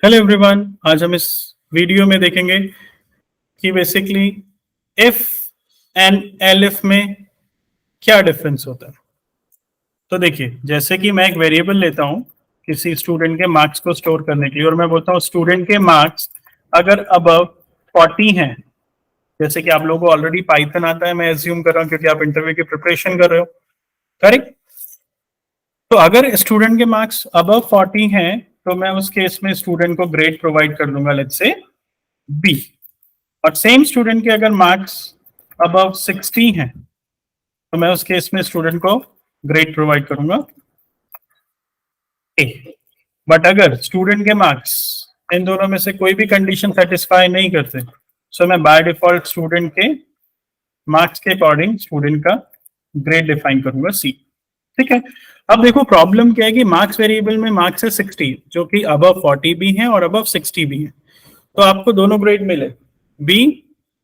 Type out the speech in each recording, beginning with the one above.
Hello everyone, आज हम इस वीडियो में देखेंगे कि बेसिकली इफ एंड एलिफ में क्या डिफरेंस होता है। तो देखिए, जैसे कि मैं एक वेरिएबल लेता हूं किसी स्टूडेंट के मार्क्स को स्टोर करने के लिए और मैं बोलता हूं स्टूडेंट के मार्क्स अगर अबव 40 हैं, जैसे कि आप लोगों को ऑलरेडी पाइथन आता है, मैं एज्यूम कर रहा हूं क्योंकि आप इंटरव्यू की प्रिपरेशन कर रहे हो, करेक्ट। तो अगर स्टूडेंट के मार्क्स अबव 40 हैं तो मैं उस केस में स्टूडेंट को ग्रेड प्रोवाइड कर दूंगा, लेट्स से बी। और सेम स्टूडेंट के अगर मार्क्स अबव 60 हैं तो मैं उस केस में स्टूडेंट को ग्रेड प्रोवाइड करूंगा ए। बट अगर स्टूडेंट के मार्क्स इन दोनों में से कोई भी कंडीशन सेटिस्फाई नहीं करते सो मैं बाय डिफॉल्ट स्टूडेंट के मार्क्स के अकॉर्डिंग स्टूडेंट का ग्रेड डिफाइन करूंगा सी। ठीक है। अब देखो प्रॉब्लम क्या है कि मार्क्स वेरिएबल में मार्क्स है 60 जो कि अबव 40 भी है और अबव 60 भी है, तो आपको दोनों ग्रेड मिले B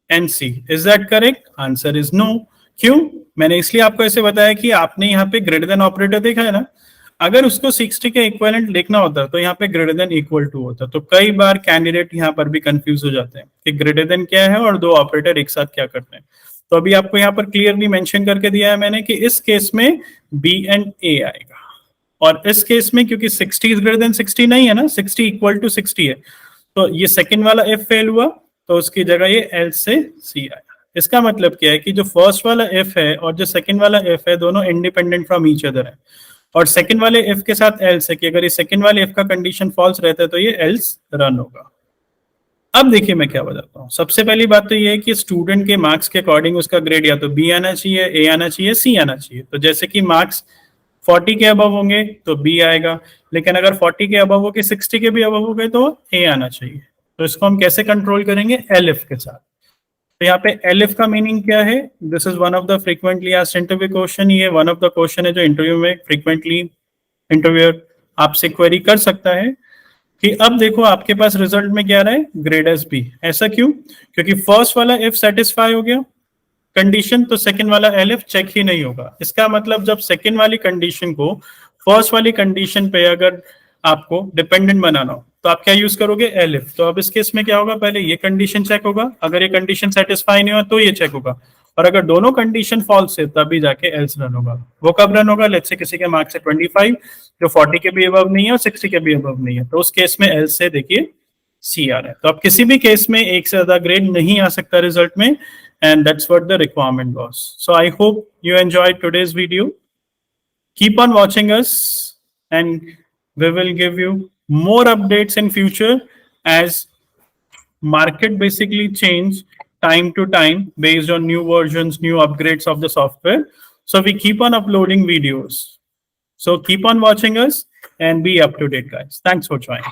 and C. Is that correct? Answer is no. क्यों? मैंने इसलिए आपको ऐसे बताया कि आपने यहाँ पे ग्रेटर देन ऑपरेटर देखा है ना, अगर उसको 60 के इक्विवेलेंट लिखना होता तो यहाँ पे ग्रेटर देन इक्वल टू होता। तो कई बार कैंडिडेट यहाँ पर भी कंफ्यूज हो जाते हैं कि ग्रेटर देन क्या है और दो ऑपरेटर एक साथ क्या करते हैं। तो अभी आपको यहाँ पर क्लियरली मेंशन करके दिया है मैंने कि इस केस में बी एंड ए आएगा, और इस केस में क्योंकि 60 इज ग्रेटर देन 60 नहीं है ना, 60 इक्वल टू 60 है, तो ये सेकंड वाला एफ फेल हुआ तो उसकी जगह ये एल से सी आया। इसका मतलब क्या है कि जो फर्स्ट वाला एफ है और जो सेकंड वाला एफ है दोनों इंडिपेंडेंट फ्रॉम ईच अदर है, और सेकंड वाले एफ के साथ एल्स है कि अगर ये सेकंड वाले एफ का कंडीशन फॉल्स रहता है तो ये एल्स रन होगा। अब देखिए मैं क्या बताता हूँ। सबसे पहली बात तो ये है कि स्टूडेंट के मार्क्स के अकॉर्डिंग उसका ग्रेड या तो बी आना चाहिए, ए आना चाहिए, सी आना चाहिए। तो जैसे कि मार्क्स 40 के अबव होंगे तो बी आएगा, लेकिन अगर 40 के अबव हो के 60 के भी अबव हो गए तो ए आना चाहिए। तो इसको हम कैसे कंट्रोल करेंगे? एलिफ के साथ। तो यहाँ पे एलिफ का मीनिंग क्या है? This is one of the frequently asked interview question. ये वन ऑफ द क्वेश्चन है जो इंटरव्यू में फ्रीक्वेंटली इंटरव्यूअर आपसे क्वेरी कर सकता है कि अब देखो आपके पास रिजल्ट में क्या रहा है, ग्रेड एस बी। ऐसा क्यों? क्योंकि फर्स्ट वाला इफ सेटिस्फाई हो गया कंडीशन तो सेकंड वाला एलिफ चेक ही नहीं होगा। इसका मतलब जब सेकंड वाली कंडीशन को फर्स्ट वाली कंडीशन पे अगर आपको डिपेंडेंट बनाना हो तो आप क्या यूज करोगे? एलिफ। तो अब इस केस में क्या होगा, पहले ये कंडीशन चेक होगा, अगर ये कंडीशन सेटिस्फाई नहीं हुआ तो ये चेक होगा, और अगर दोनों कंडीशन फॉल्स है तभी जाके एल्स रन होगा। वो कब रन होगा? लेट्स से किसी के मार्क्स है 25 जो 40 के भी अबव नहीं है और 60 के भी अबव नहीं है, तो उस केस में एल्स से देखिए सी आ रहा है। तो अब किसी भी केस में एक से ज्यादा ग्रेड नहीं आ सकता रिजल्ट में, and that's what the requirement was. So I hope you enjoyed today's video. Keep on watching us and we will give you more updates in future as market basically change time to time based on new versions, new upgrades of the software. So we keep on uploading videos. So keep on watching us and be up to date, guys. Thanks for joining.